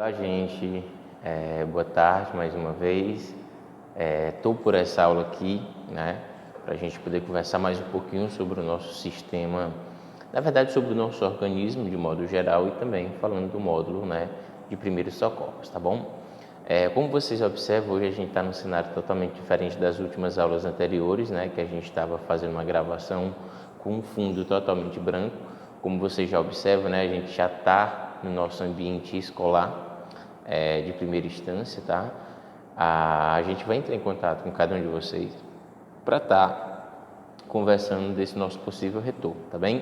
Olá, gente. Boa tarde mais uma vez. Estou por essa aula aqui, né, para a gente poder conversar mais um pouquinho sobre o nosso sistema, na verdade, sobre o nosso organismo de modo geral e também falando do módulo, né, de primeiros socorros, tá bom? Como vocês observam, hoje a gente está num cenário totalmente diferente das últimas aulas anteriores, né, que a gente estava fazendo uma gravação com um fundo totalmente branco. Como vocês já observam, né, a gente já está no nosso ambiente escolar, de primeira instância, tá? A gente vai entrar em contato com cada um de vocês para estar conversando desse nosso possível retorno, tá bem?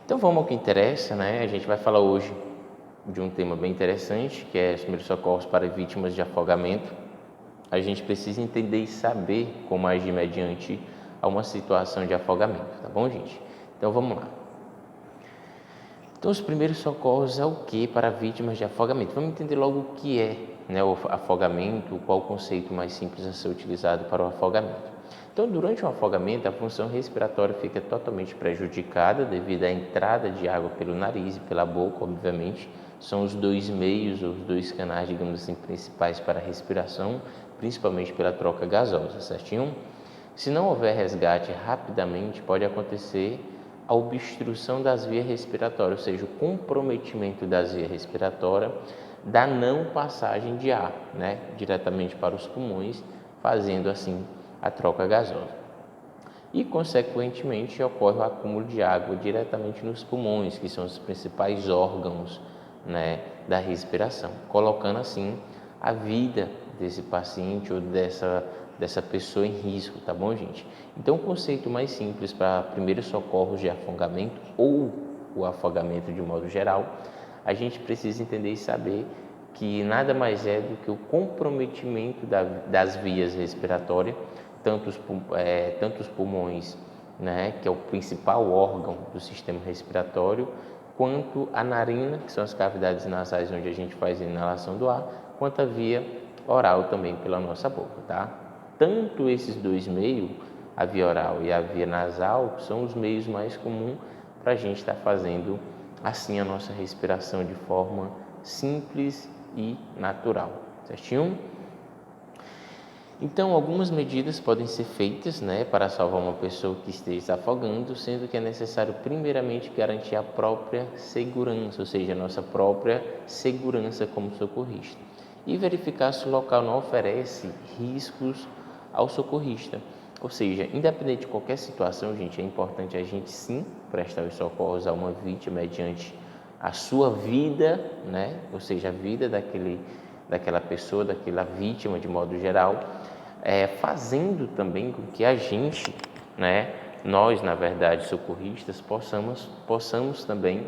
Então vamos ao que interessa, né? A gente vai falar hoje de um tema bem interessante, que é os primeiros socorros para vítimas de afogamento. A gente precisa entender e saber como agir mediante a uma situação de afogamento, tá bom, gente? Então vamos lá. Então, os primeiros socorros é o que para vítimas de afogamento? Vamos entender logo o que é, né, o afogamento, qual o conceito mais simples a ser utilizado para o afogamento. Então, durante o afogamento, a função respiratória fica totalmente prejudicada devido à entrada de água pelo nariz e pela boca, obviamente. São os dois meios, os dois canais, digamos assim, principais para a respiração, principalmente pela troca gasosa, certinho? Se não houver resgate rapidamente, pode acontecer a obstrução das vias respiratórias, ou seja, o comprometimento das vias respiratórias, da não passagem de ar, né, diretamente para os pulmões, fazendo assim a troca gasosa. E, consequentemente, ocorre o acúmulo de água diretamente nos pulmões, que são os principais órgãos, né, da respiração, colocando assim a vida desse paciente ou dessa pessoa em risco, tá bom, gente? Então, o conceito mais simples para primeiros socorros de afogamento ou o afogamento de modo geral, a gente precisa entender e saber que nada mais é do que o comprometimento das vias respiratórias, tanto os pulmões, né, que é o principal órgão do sistema respiratório, quanto a narina, que são as cavidades nasais onde a gente faz a inalação do ar, quanto a via oral também pela nossa boca, tá? Tanto esses dois meios, a via oral e a via nasal, são os meios mais comuns para a gente estar fazendo assim a nossa respiração de forma simples e natural, certinho? Então, algumas medidas podem ser feitas, né, para salvar uma pessoa que esteja se afogando, sendo que é necessário primeiramente garantir a própria segurança, ou seja, a nossa própria segurança como socorrista, e verificar se o local não oferece riscos ao socorrista. Ou seja, independente de qualquer situação, gente, é importante a gente sim prestar os socorros a uma vítima mediante a sua vida, né, ou seja, a vida daquela pessoa, daquela vítima de modo geral, fazendo também com que a gente, né, nós, na verdade, socorristas, possamos também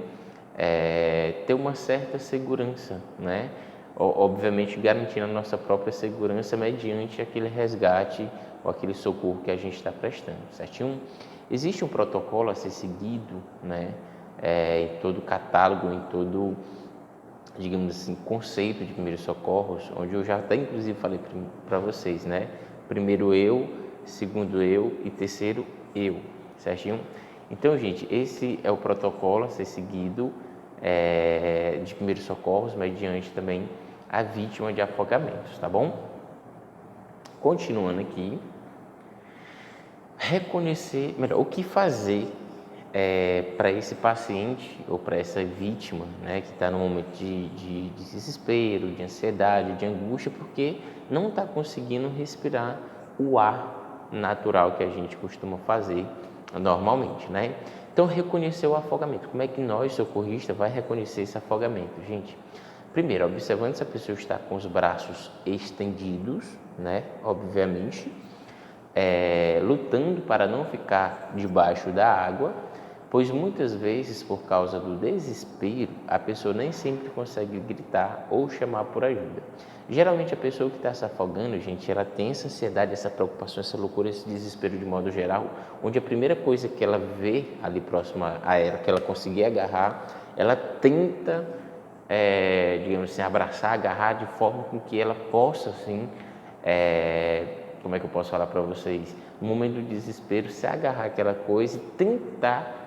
ter uma certa segurança, né? Obviamente garantindo a nossa própria segurança mediante aquele resgate ou aquele socorro que a gente está prestando, certinho? Existe um protocolo a ser seguido, né, em todo catálogo, em todo, digamos assim, conceito de primeiros socorros, onde eu já até inclusive falei para vocês, né? Primeiro eu, segundo eu e terceiro eu, certinho? Então, gente, esse é o protocolo a ser seguido de primeiros socorros, mediante também a vítima de afogamentos, tá bom? Continuando aqui, reconhecer, melhor, o que fazer para esse paciente ou para essa vítima, né, que está num momento de desespero, de ansiedade, de angústia, porque não está conseguindo respirar o ar natural que a gente costuma fazer normalmente, né? Então, reconhecer o afogamento. Como é que nós, socorristas, vai reconhecer esse afogamento, gente? Primeiro, observando se a pessoa está com os braços estendidos, né, obviamente, lutando para não ficar debaixo da água, pois muitas vezes, por causa do desespero, a pessoa nem sempre consegue gritar ou chamar por ajuda. Geralmente, a pessoa que está se afogando, gente, ela tem essa ansiedade, essa preocupação, essa loucura, esse desespero de modo geral, onde a primeira coisa que ela vê ali próxima a ela, que ela conseguir agarrar, ela tenta, digamos assim, abraçar, agarrar de forma com que ela possa, assim, como é que eu posso falar para vocês? No momento do desespero, se agarrar aquela coisa e tentar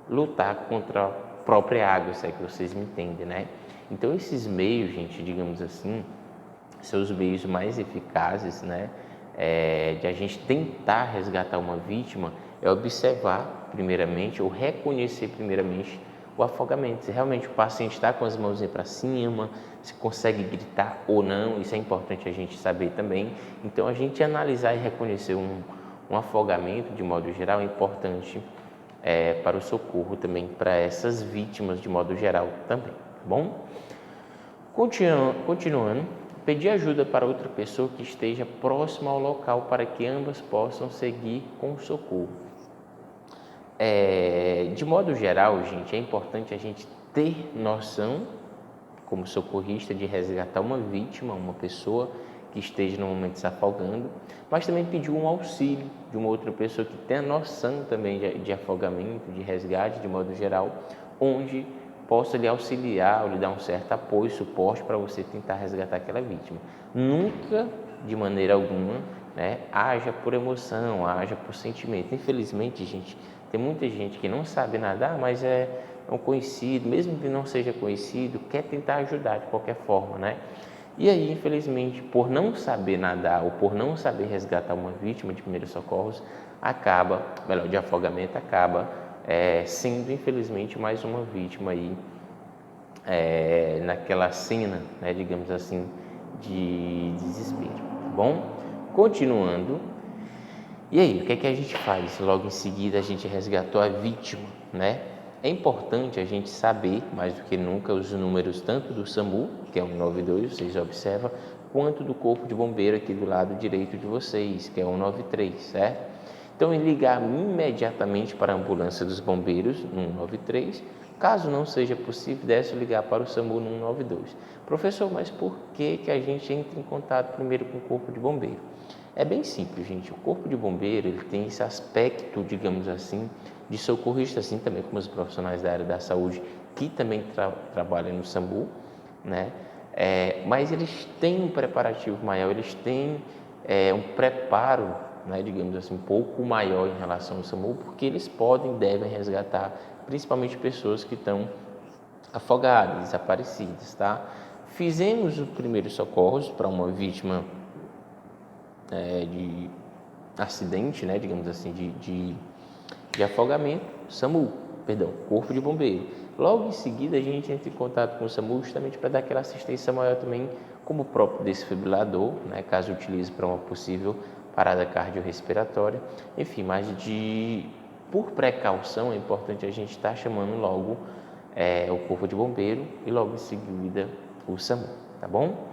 lutar contra a própria água, se é que vocês me entendem, né? Então, esses meios, gente, digamos assim, são os meios mais eficazes, né, de a gente tentar resgatar uma vítima, é observar primeiramente ou reconhecer primeiramente o afogamento. Se realmente o paciente está com as mãozinhas para cima, se consegue gritar ou não, isso é importante a gente saber também. Então, a gente analisar e reconhecer um afogamento, de modo geral, é importante para o socorro também, para essas vítimas de modo geral também, tá bom? Continuando, pedir ajuda para outra pessoa que esteja próxima ao local para que ambas possam seguir com o socorro. De modo geral, gente, é importante a gente ter noção, como socorrista, de resgatar uma vítima, uma pessoa que esteja no momento se afogando, mas também pedir um auxílio de uma outra pessoa que tenha noção também de afogamento, de resgate, de modo geral, onde possa lhe auxiliar ou lhe dar um certo apoio, suporte para você tentar resgatar aquela vítima. Nunca, de maneira alguma, né, haja por emoção, haja por sentimento. Infelizmente, gente, tem muita gente que não sabe nadar, mas é um conhecido, mesmo que não seja conhecido, quer tentar ajudar de qualquer forma, né? E aí, infelizmente, por não saber nadar ou por não saber resgatar uma vítima de primeiros socorros, de afogamento, acaba sendo, infelizmente, mais uma vítima aí naquela cena, né, digamos assim, de desespero, tá bom? Continuando, e aí, o que é que a gente faz? Logo em seguida, a gente resgatou a vítima, né? É importante a gente saber, mais do que nunca, os números tanto do SAMU, que é o 192, vocês observam, quanto do corpo de bombeiro aqui do lado direito de vocês, que é o 193, certo? Então, ligar imediatamente para a ambulância dos bombeiros, no 193. Caso não seja possível, desce ligar para o SAMU no 192. Professor, mas por que a gente entra em contato primeiro com o corpo de bombeiro? É bem simples, gente. O corpo de bombeiro, ele tem esse aspecto, digamos assim, de socorrista, assim também como os profissionais da área da saúde, que também trabalham no SAMU, né? Mas eles têm um preparativo maior, eles têm um preparo, né, digamos assim, um pouco maior em relação ao SAMU, porque eles devem resgatar, principalmente pessoas que estão afogadas, desaparecidas, tá? Fizemos os primeiros socorros para uma vítima de acidente, né, digamos assim, de afogamento, Corpo de Bombeiro. Logo em seguida, a gente entra em contato com o SAMU justamente para dar aquela assistência maior também, como o próprio desfibrilador, né, caso utilize para uma possível parada cardiorrespiratória. Enfim, mas por precaução, é importante a gente estar chamando logo o Corpo de Bombeiro e logo em seguida o SAMU, tá bom?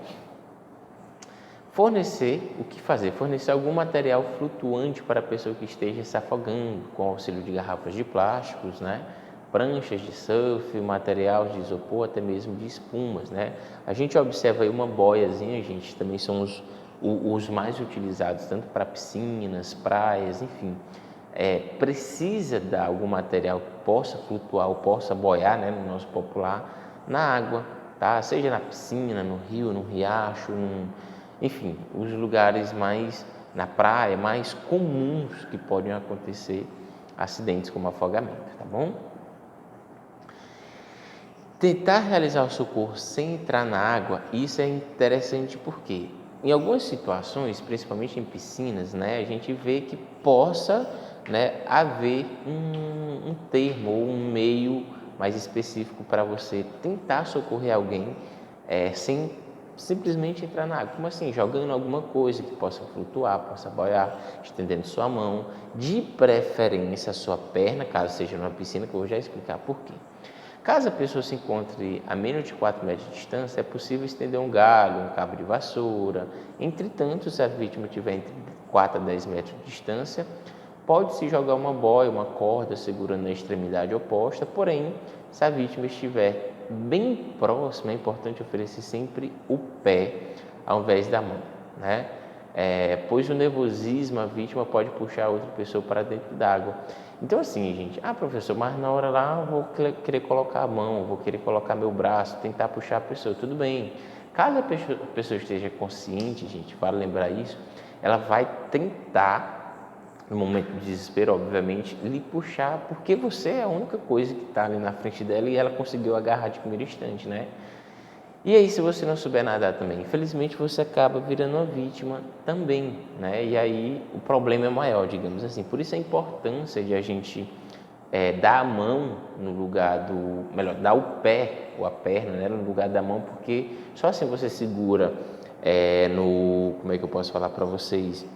O que fazer? Fornecer algum material flutuante para a pessoa que esteja se afogando, com auxílio de garrafas de plásticos, né? Pranchas de surf, material de isopor, até mesmo de espumas, né? A gente observa aí uma boiazinha, gente, também são os mais utilizados, tanto para piscinas, praias, enfim. Precisa dar algum material que possa flutuar ou possa boiar, né, no nosso popular, na água, tá? Seja na piscina, no rio, no riacho, enfim, os lugares mais na praia, mais comuns que podem acontecer acidentes como afogamento, tá bom? Tentar realizar o socorro sem entrar na água, isso é interessante porque em algumas situações, principalmente em piscinas, né, a gente vê que possa, né, haver um termo ou um meio mais específico para você tentar socorrer alguém sem simplesmente entrar na água. Como assim? Jogando alguma coisa que possa flutuar, possa boiar, estendendo sua mão, de preferência a sua perna, caso seja numa piscina, que eu vou já explicar por quê. Caso a pessoa se encontre a menos de 4 metros de distância, é possível estender um galho, um cabo de vassoura. Entretanto, se a vítima estiver entre 4 a 10 metros de distância, pode-se jogar uma boia, uma corda segurando a extremidade oposta, porém, se a vítima estiver bem próxima, é importante oferecer sempre o pé ao invés da mão, né? Pois o nervosismo, a vítima pode puxar a outra pessoa para dentro d'água. Então assim, gente, professor, mas na hora lá eu vou querer colocar a mão, vou querer colocar meu braço, tentar puxar a pessoa, tudo bem. Caso a pessoa esteja consciente, gente, vale lembrar isso, ela vai tentar, no momento de desespero, obviamente, lhe puxar, porque você é a única coisa que está ali na frente dela e ela conseguiu agarrar de primeiro instante, né? E aí, se você não souber nadar também, infelizmente você acaba virando uma vítima também, né? E aí o problema é maior, digamos assim. Por isso a importância de a gente dar a mão no lugar do... Melhor, dar o pé ou a perna, né, no lugar da mão, porque só assim você segura no... Como é que eu posso falar para vocês?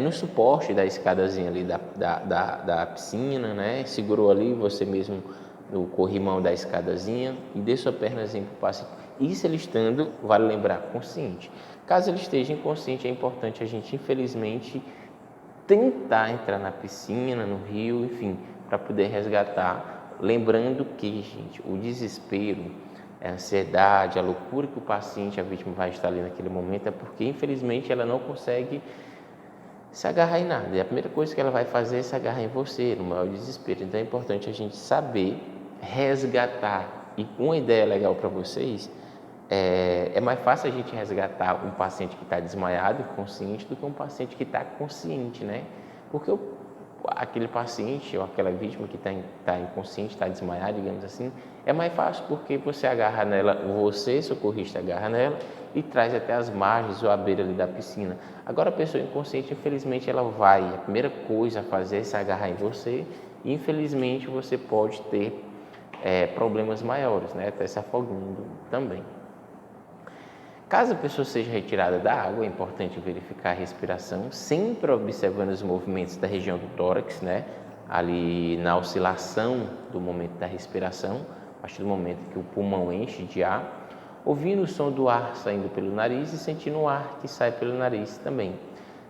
No suporte da escadazinha ali da piscina, né? Segurou ali você mesmo no corrimão da escadazinha e dê sua pernazinha para o paciente. Isso ele estando, vale lembrar, consciente. Caso ele esteja inconsciente, é importante a gente, infelizmente, tentar entrar na piscina, no rio, enfim, para poder resgatar. Lembrando que, gente, o desespero, a ansiedade, a loucura que o paciente, a vítima vai estar ali naquele momento, é porque, infelizmente, ela não consegue se agarrar em nada. E a primeira coisa que ela vai fazer é se agarrar em você, no maior desespero. Então é importante a gente saber resgatar. E uma ideia legal para vocês, é mais fácil a gente resgatar um paciente que está desmaiado, inconsciente, do que um paciente que está consciente, né? Porque aquele paciente ou aquela vítima que está inconsciente, está desmaiado, digamos assim, é mais fácil porque você agarra nela, você, socorrista, agarra nela e traz até as margens ou a beira ali da piscina. Agora a pessoa inconsciente, infelizmente, ela vai, a primeira coisa a fazer é se agarrar em você e infelizmente você pode ter problemas maiores, né? Até se afogando também. Caso a pessoa seja retirada da água, é importante verificar a respiração, sempre observando os movimentos da região do tórax, né? Ali na oscilação do momento da respiração, a partir do momento que o pulmão enche de ar, ouvindo o som do ar saindo pelo nariz e sentindo o ar que sai pelo nariz também.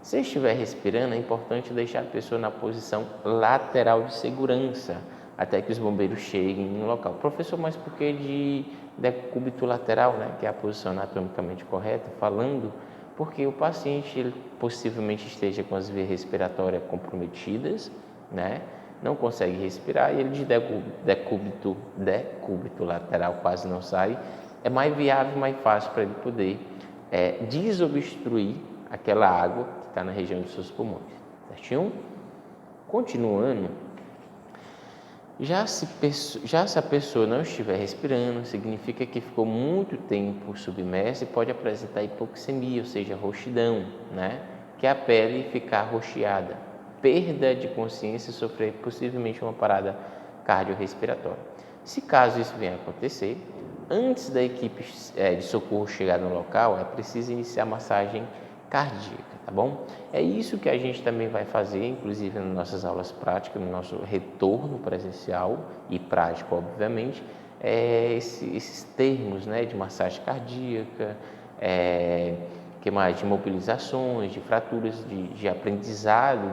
Se estiver respirando, é importante deixar a pessoa na posição lateral de segurança, até que os bombeiros cheguem no local. Professor, mas por que de decúbito lateral, né, que é a posição anatomicamente correta, falando, porque o paciente ele possivelmente esteja com as vias respiratórias comprometidas, né, não consegue respirar e ele de decúbito lateral quase não sai, é mais viável, mais fácil para ele poder desobstruir aquela água que está na região dos seus pulmões, certinho? Continuando, já se a pessoa não estiver respirando, significa que ficou muito tempo submersa e pode apresentar hipoxemia, ou seja, roxidão, né? Que é a pele ficar roxeada, perda de consciência e sofrer possivelmente uma parada cardiorrespiratória. Se caso isso venha a acontecer, antes da equipe de socorro chegar no local, é preciso iniciar a massagem cardíaca, tá bom? É isso que a gente também vai fazer, inclusive nas nossas aulas práticas, no nosso retorno presencial e prático, obviamente, esses termos, né, de massagem cardíaca, que mais, de mobilizações, de fraturas, de aprendizado,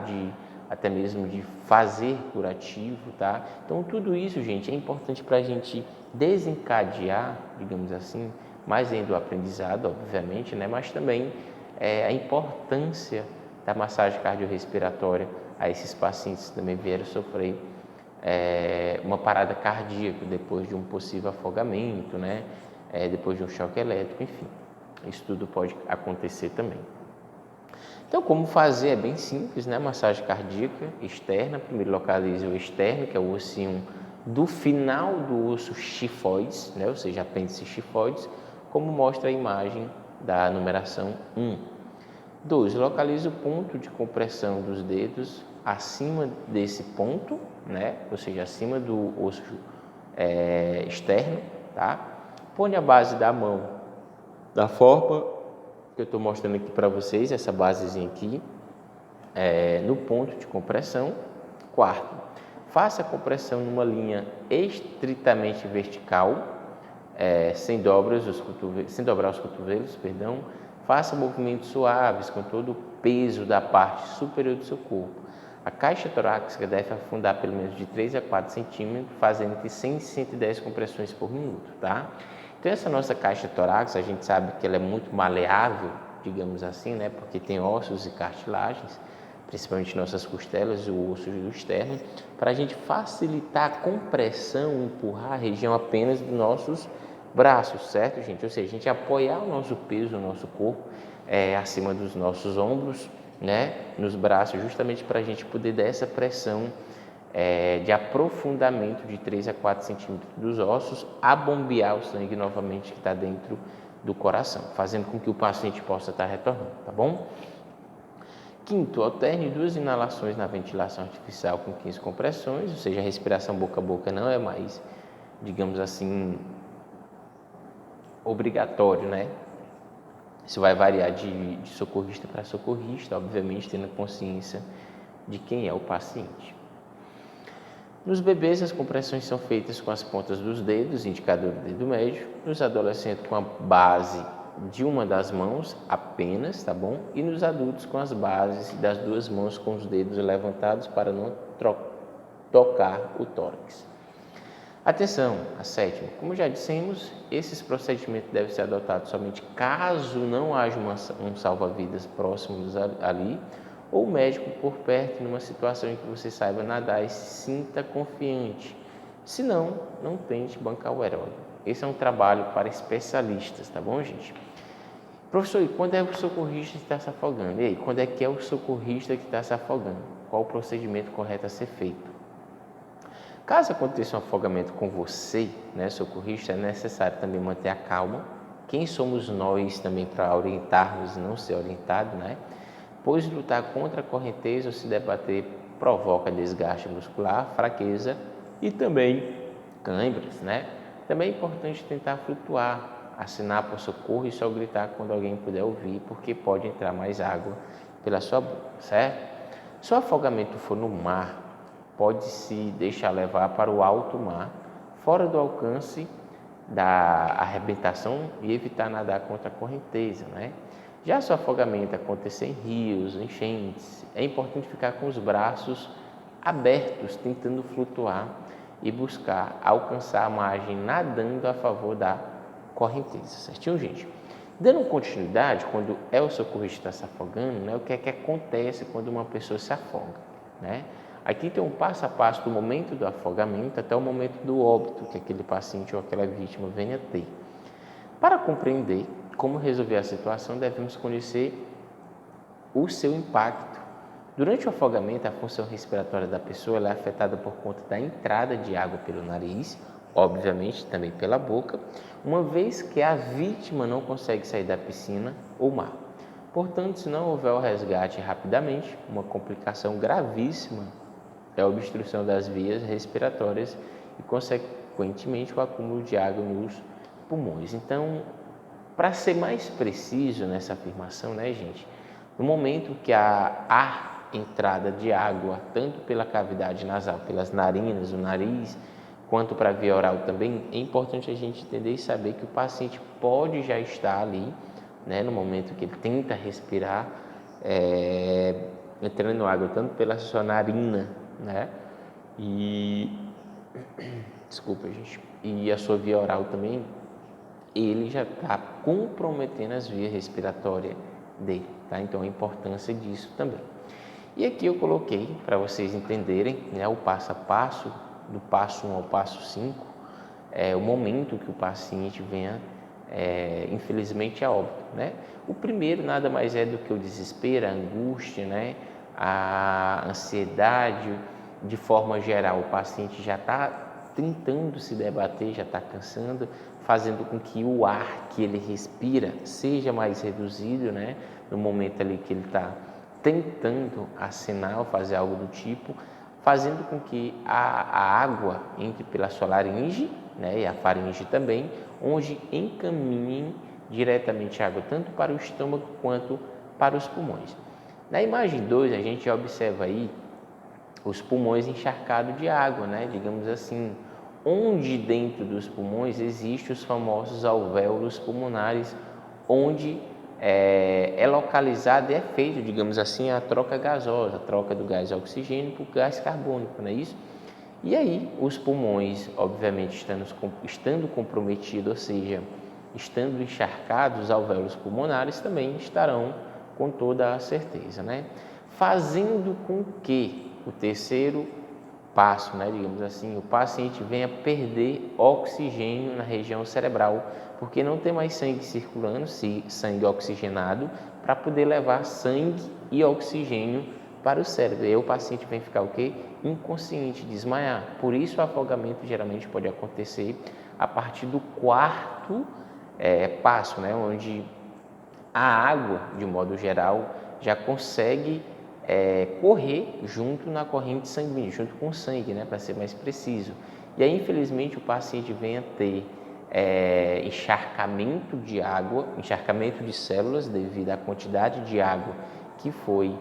até mesmo de fazer curativo, tá? Então, tudo isso, gente, é importante para a gente desencadear, digamos assim, mais ainda o aprendizado, obviamente, né? Mas também a importância da massagem cardiorrespiratória a esses pacientes que também vieram sofrer uma parada cardíaca depois de um possível afogamento, né? Depois de um choque elétrico, enfim, isso tudo pode acontecer também. Então, como fazer? É bem simples, né? Massagem cardíaca externa, primeiro localize o externo, que é o ossinho do final do osso xifoides, né? Ou seja, apêndice xifoides, como mostra a imagem da numeração 1. 2. Localize o ponto de compressão dos dedos acima desse ponto, né? Ou seja, acima do osso externo, tá? Põe a base da mão da forma que eu estou mostrando aqui para vocês, essa basezinha aqui, no ponto de compressão. 4. Faça a compressão numa linha estritamente vertical, sem dobrar os cotovelos, perdão. Faça movimentos suaves com todo o peso da parte superior do seu corpo. A caixa torácica deve afundar pelo menos de 3 a 4 centímetros, fazendo entre 100 e 110 compressões por minuto, tá? Então, essa nossa caixa torácica, a gente sabe que ela é muito maleável, digamos assim, né? Porque tem ossos e cartilagens, principalmente nossas costelas e o osso do externo, para a gente facilitar a compressão, empurrar a região apenas dos nossos braços, certo, gente? Ou seja, a gente apoiar o nosso peso, o nosso corpo acima dos nossos ombros, né? Nos braços, justamente para a gente poder dar essa pressão de aprofundamento de 3 a 4 centímetros dos ossos, a bombear o sangue novamente que está dentro do coração, fazendo com que o paciente possa estar retornando, tá bom? Quinto, alterne 2 inalações na ventilação artificial com 15 compressões, ou seja, a respiração boca a boca não é mais, digamos assim, obrigatório, né? Isso vai variar de socorrista para socorrista, obviamente tendo consciência de quem é o paciente. Nos bebês, as compressões são feitas com as pontas dos dedos, indicador do dedo médio. Nos adolescentes, com a base de uma das mãos apenas, tá bom? E nos adultos, com as bases das 2 mãos com os dedos levantados para não tocar o tórax. Atenção, a sétima. Como já dissemos, esses procedimentos devem ser adotados somente caso não haja um salva-vidas próximo ali, ou o médico por perto, numa situação em que você saiba nadar e se sinta confiante. Se não, não tente bancar o herói. Esse é um trabalho para especialistas, tá bom, gente? Professor, e quando é o socorrista que está se afogando? E aí, quando é que é o socorrista que está se afogando? Qual o procedimento correto a ser feito? Caso aconteça um afogamento com você, né, socorrista, é necessário também manter a calma. Quem somos nós também para orientarmos e não ser orientado, né? Pois lutar contra a correnteza ou se debater provoca desgaste muscular, fraqueza e também câimbras, né? Também é importante tentar flutuar, assinar por socorro e só gritar quando alguém puder ouvir, porque pode entrar mais água pela sua boca, certo? Se o afogamento for no mar, pode se deixar levar para o alto mar, fora do alcance da arrebentação e evitar nadar contra a correnteza, né? Já se o afogamento acontecer em rios, enchentes, é importante ficar com os braços abertos, tentando flutuar e buscar alcançar a margem nadando a favor da correnteza, certinho, gente? Dando continuidade, quando é o socorrista que está se afogando, né, o que é que acontece quando uma pessoa se afoga, né? Aqui tem um passo a passo do momento do afogamento até o momento do óbito que aquele paciente ou aquela vítima venha a ter. Para compreender como resolver a situação, devemos conhecer o seu impacto. Durante o afogamento, a função respiratória da pessoa é afetada por conta da entrada de água pelo nariz, obviamente também pela boca, uma vez que a vítima não consegue sair da piscina ou mar. Portanto, se não houver o resgate rapidamente, uma complicação gravíssima é a obstrução das vias respiratórias e, consequentemente, o acúmulo de água nos pulmões. Então, para ser mais preciso nessa afirmação, né, gente? No momento que há entrada de água, tanto pela cavidade nasal, pelas narinas, o nariz, quanto para a via oral também, é importante a gente entender e saber que o paciente pode já estar ali, né, no momento que ele tenta respirar, entrando água tanto pela sua narina, né, desculpa, gente, e a sua via oral também, ele já está comprometendo as vias respiratórias dele, tá? Então, a importância disso também. E aqui eu coloquei para vocês entenderem, né, o passo a passo, do passo 1 ao passo 5, o momento que o paciente venha, infelizmente, a óbito, né? O primeiro nada mais é do que o desespero, a angústia, né, a ansiedade, de forma geral, o paciente já está tentando se debater, já está cansando, fazendo com que o ar que ele respira seja mais reduzido, né? No momento ali que ele está tentando assinar ou fazer algo do tipo, fazendo com que a água entre pela sua laringe, né? E a faringe também, onde encaminhem diretamente a água tanto para o estômago quanto para os pulmões. Na imagem 2, a gente já observa aí os pulmões encharcados de água, né? Digamos assim, onde dentro dos pulmões existem os famosos alvéolos pulmonares, onde é localizado e é feito, digamos assim, a troca gasosa, a troca do gás oxigênio por gás carbônico, não é isso? E aí, os pulmões, obviamente, estando comprometidos, ou seja, estando encharcados, os alvéolos pulmonares também estarão com toda a certeza, né? Fazendo com que o terceiro passo, né, digamos assim, o paciente venha perder oxigênio na região cerebral, porque não tem mais sangue circulando, sangue oxigenado, para poder levar sangue e oxigênio para o cérebro. E aí o paciente vem ficar o quê? Inconsciente, desmaiar. Por isso o afogamento geralmente pode acontecer a partir do quarto passo, né? Onde a água, de modo geral, já consegue correr junto na corrente sanguínea, junto com o sangue, né? Para ser mais preciso. E aí, infelizmente, o paciente vem a ter encharcamento de água, encharcamento de células devido à quantidade de água que foi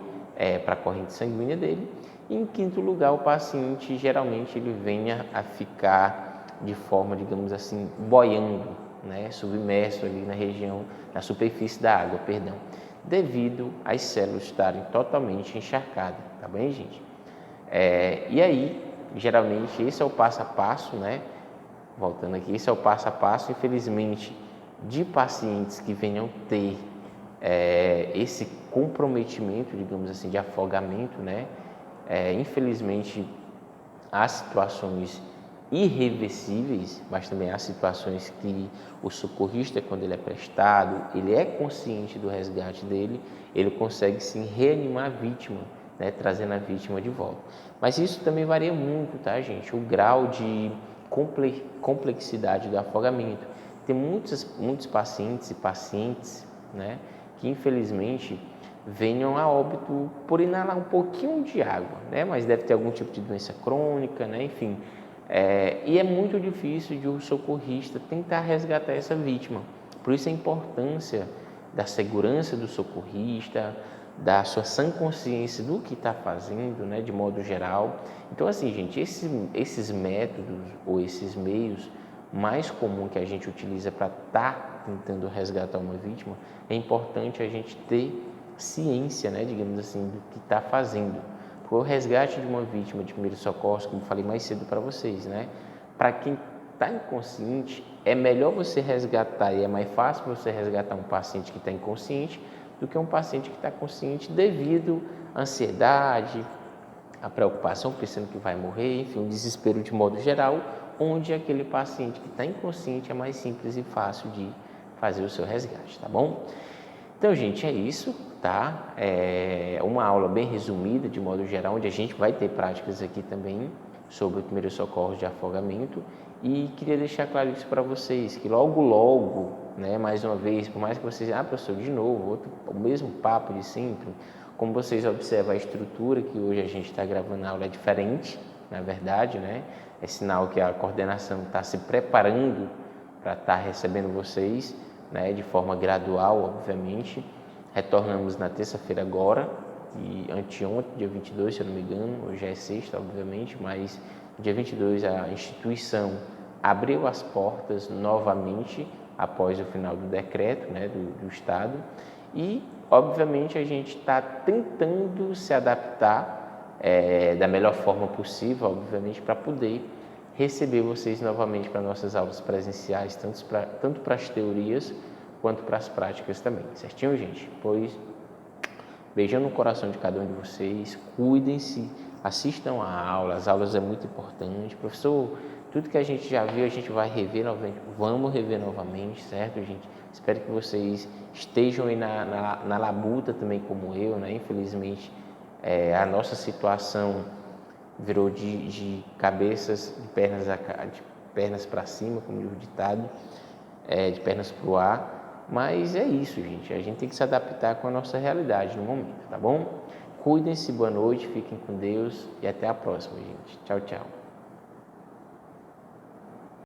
para a corrente sanguínea dele. E, em quinto lugar, o paciente geralmente ele venha a ficar de forma, digamos assim, boiando, né, submerso ali na região, na superfície da água, perdão, devido às células estarem totalmente encharcadas, tá bem, gente? E aí, geralmente, esse é o passo a passo, né? Voltando aqui, esse é o passo a passo, infelizmente, de pacientes que venham ter esse comprometimento, digamos assim, de afogamento, né? Infelizmente, há situações irreversíveis, mas também há situações que o socorrista, quando ele é prestado, ele é consciente do resgate dele, ele consegue sim reanimar a vítima, né, trazendo a vítima de volta. Mas isso também varia muito, tá, gente? O grau de complexidade do afogamento. Tem muitos pacientes e pacientes, né, que infelizmente venham a óbito por inalar um pouquinho de água, né? Mas deve ter algum tipo de doença crônica, né? Enfim, e é muito difícil de um socorrista tentar resgatar essa vítima. Por isso a importância da segurança do socorrista, da sua sã consciência do que está fazendo, né? De modo geral. Então, assim, gente, esses métodos ou esses meios mais comuns que a gente utiliza para estar tentando resgatar uma vítima, é importante a gente ter ciência, né, digamos assim, do que está fazendo. Porque o resgate de uma vítima de primeiro socorro, como eu falei mais cedo para vocês, né, para quem está inconsciente, é melhor você resgatar e é mais fácil você resgatar um paciente que está inconsciente do que um paciente que está consciente devido à ansiedade, à preocupação, pensando que vai morrer, enfim, um desespero de modo geral, onde aquele paciente que está inconsciente é mais simples e fácil de fazer o seu resgate, tá bom? Então, gente, é isso, tá? É uma aula bem resumida, de modo geral, onde a gente vai ter práticas aqui também sobre o primeiro socorro de afogamento e queria deixar claro isso para vocês, que logo, né, mais uma vez, por mais que vocês, professor, de novo, o mesmo papo de sempre, como vocês observam a estrutura que hoje a gente está gravando a aula é diferente, na verdade, né? É sinal que a coordenação está se preparando para estar recebendo vocês, né, de forma gradual, obviamente. Retornamos na terça-feira agora, e anteontem, dia 22, se eu não me engano, hoje é sexta, obviamente, mas dia 22 a instituição abriu as portas novamente após o final do decreto, né, do Estado, e, obviamente, a gente está tentando se adaptar da melhor forma possível, obviamente, para poder receber vocês novamente para nossas aulas presenciais, tanto para as teorias quanto para as práticas também, certinho, gente? Pois, beijão no coração de cada um de vocês, cuidem-se, assistam a aula, as aulas é muito importante. Professor, tudo que a gente já viu, a gente vai rever novamente, vamos rever novamente, certo, gente? Espero que vocês estejam aí na labuta também como eu, né? Infelizmente, a nossa situação virou de cabeças, de pernas para cima, como diz o ditado, de pernas para o ar, mas é isso, gente, a gente tem que se adaptar com a nossa realidade no momento, tá bom? Cuidem-se, boa noite, fiquem com Deus e até a próxima, gente. Tchau, tchau.